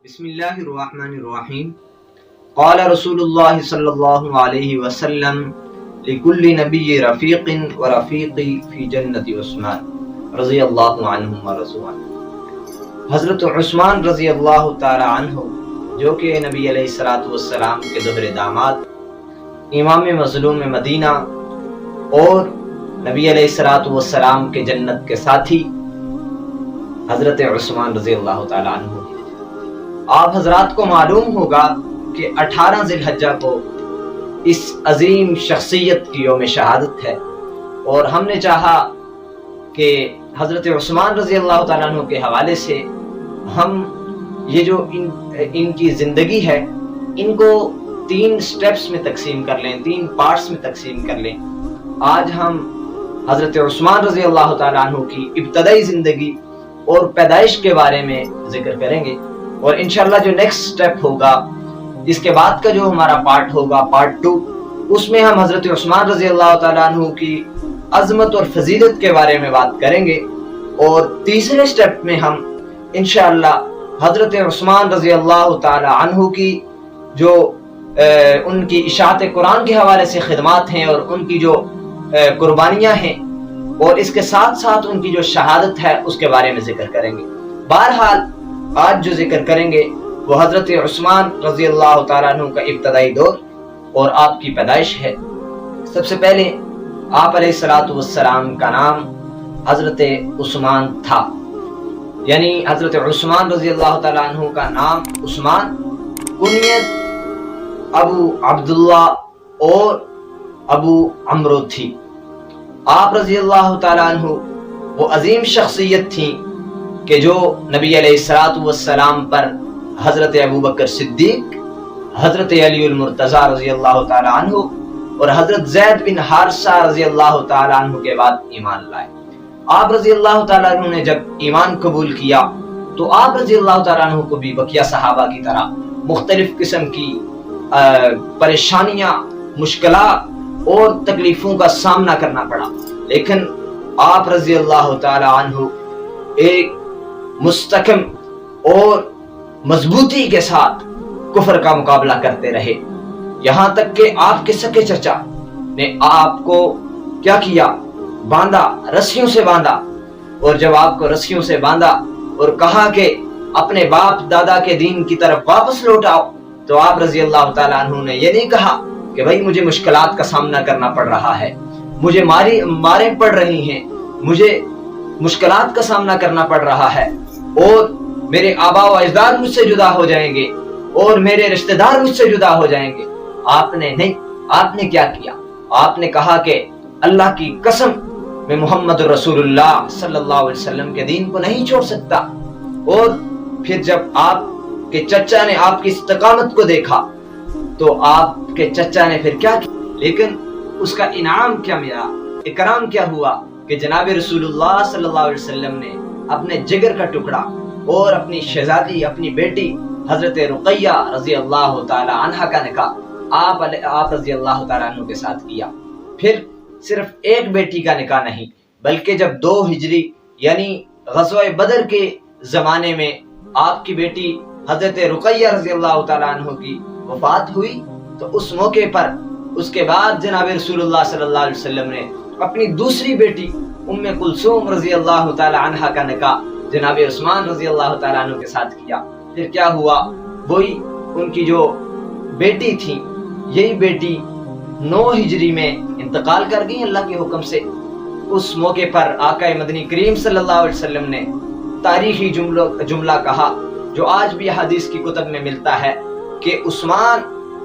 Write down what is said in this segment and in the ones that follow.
بسم اللہ الرحمن الرحیم قال رسول اللہ صلی اللہ علیہ وسلم لکل نبی رفیق و رفیقی فی جنت عثمان رضی اللہ عنہم و رضوا عنہ۔ حضرت عثمان رضی اللہ تعالی عنہ جو کہ نبی علیہ الصلوۃ والسلام کے دوہرے داماد، امام مظلوم مدینہ اور نبی علیہ الصلوۃ والسلام کے جنت کے ساتھی حضرت عثمان رضی اللہ تعالی عنہ، آپ حضرات کو معلوم ہوگا کہ 18 ذی الحجہ کو اس عظیم شخصیت کی یوم شہادت ہے، اور ہم نے چاہا کہ حضرت عثمان رضی اللہ تعالیٰ عنہ کے حوالے سے ہم یہ جو ان کی زندگی ہے ان کو 3 سٹیپس میں تقسیم کر لیں، 3 پارٹس میں تقسیم کر لیں۔ آج ہم حضرت عثمان رضی اللہ تعالیٰ عنہ کی ابتدائی زندگی اور پیدائش کے بارے میں ذکر کریں گے، اور انشاءاللہ جو نیکسٹ سٹیپ ہوگا، اس کے بعد کا جو ہمارا پارٹ ہوگا، پارٹ 2، اس میں ہم حضرت عثمان رضی اللہ تعالیٰ عنہ کی عظمت اور فضیلت کے بارے میں بات کریں گے، اور تیسرے سٹیپ میں ہم انشاءاللہ حضرت عثمان رضی اللہ تعالیٰ عنہ کی جو ان کی اشاعت قرآن کے حوالے سے خدمات ہیں اور ان کی جو قربانیاں ہیں، اور اس کے ساتھ ساتھ ان کی جو شہادت ہے اس کے بارے میں ذکر کریں گے۔ بہرحال آج جو ذکر کریں گے وہ حضرت عثمان رضی اللہ تعالیٰ عنہ کا ابتدائی دور اور آپ کی پیدائش ہے۔ سب سے پہلے آپ علیہ الصلوۃ والسلام کا نام حضرت عثمان تھا، یعنی حضرت عثمان رضی اللہ تعالیٰ عنہ کا نام عثمان، کنیت ابو عبداللہ اور ابو عمرو تھی۔ آپ رضی اللہ تعالیٰ عنہ وہ عظیم شخصیت تھی کہ جو نبی علیہ الصلوۃ والسلام پر حضرت ابوبکر صدیق، حضرت علی المرتضیٰ رضی اللہ تعالی عنہ اور حضرت زید بن حارثہ رضی اللہ تعالی عنہ کے بعد ایمان لائے۔ آپ رضی اللہ تعالی عنہ نے جب ایمان قبول کیا تو آپ رضی اللہ تعالی عنہ کو بھی بقیہ صحابہ کی طرح مختلف قسم کی پریشانیاں، مشکلات اور تکلیفوں کا سامنا کرنا پڑا، لیکن آپ رضی اللہ تعالی عنہ ایک مستحکم اور مضبوطی کے ساتھ کفر کا مقابلہ کرتے رہے، یہاں تک کہ آپ کے سکے چچا نے آپ کو کیا کیا، باندھا، رسیوں سے باندھا، اور جب آپ کو رسیوں سے باندھا اور کہا کہ اپنے باپ دادا کے دین کی طرف واپس لوٹ آؤ، تو آپ رضی اللہ تعالیٰ عنہ نے یہ نہیں کہا کہ بھائی مجھے مشکلات کا سامنا کرنا پڑ رہا ہے، مجھے ماریں پڑ رہی ہیں، مجھے مشکلات کا سامنا کرنا پڑ رہا ہے، اور میرے آبا و اجداد مجھ سے جدا ہو جائیں گے اور میرے رشتہ دار مجھ سے جدا ہو جائیں گے۔ آپ نے نہیں، آپ نے کیا کیا؟ آپ نے کہا کہ اللہ کی قسم میں محمد رسول اللہ صلی اللہ علیہ وسلم کے دین کو نہیں چھوڑ سکتا۔ اور پھر جب آپ کے چچا نے آپ کی استقامت کو دیکھا تو آپ کے چچا نے پھر کیا کیا، لیکن اس کا انعام کیا ملا، اکرام کیا ہوا کہ جناب رسول اللہ صلی اللہ علیہ وسلم نے اپنے جگر کا ٹکڑا اور اپنی شہزادی، اپنی بیٹی حضرت رقیہ رضی اللہ تعالی عنہ کا نکاح آپ رضی اللہ تعالی عنہ کے ساتھ کیا۔ پھر صرف ایک بیٹی کا نکاح نہیں، بلکہ جب 2 ہجری یعنی غزوہ بدر کے زمانے میں آپ کی بیٹی حضرت رقیہ رضی اللہ تعالی عنہ کی وفات ہوئی، تو اس موقع پر اس کے بعد جناب رسول اللہ صلی اللہ علیہ وسلم نے اپنی دوسری بیٹی ام کلثوم رضی اللہ تعالی عنہ کا نکاح جناب عثمان رضی اللہ تعالی عنہ کے ساتھ کیا۔ پھر کیا ہوا، وہی ان کی جو بیٹی تھی، یہی بیٹی 9 ہجری میں انتقال کر گئی اللہ کے حکم سے۔ اس موقع پر آقا مدنی کریم صلی اللہ علیہ وسلم نے تاریخی جملہ کہا جو آج بھی حدیث کی کتب میں ملتا ہے کہ عثمان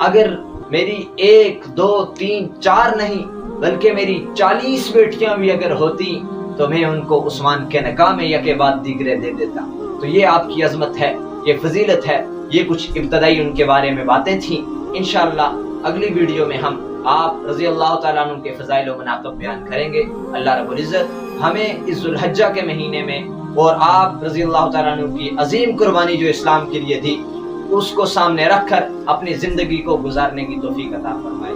اگر میری 1 2 3 4 نہیں بلکہ میری 40 بیٹیاں بھی اگر ہوتی تو میں ان کو عثمان کے نکاح میں یکے بعد دیگرے دے دیتا۔ تو یہ آپ کی عظمت ہے، یہ فضیلت ہے، یہ کچھ ابتدائی ان کے بارے میں باتیں تھیں۔ انشاءاللہ اگلی ویڈیو میں ہم آپ رضی اللہ تعالیٰ عنہ کے فضائل و مناقب بیان کریں گے۔ اللہ رب العزت ہمیں اس ذو الحجہ کے مہینے میں اور آپ رضی اللہ تعالیٰ عنہ کی عظیم قربانی جو اسلام کے لیے دی، اس کو سامنے رکھ کر اپنی زندگی کو گزارنے کی توفیق عطا فرمائے۔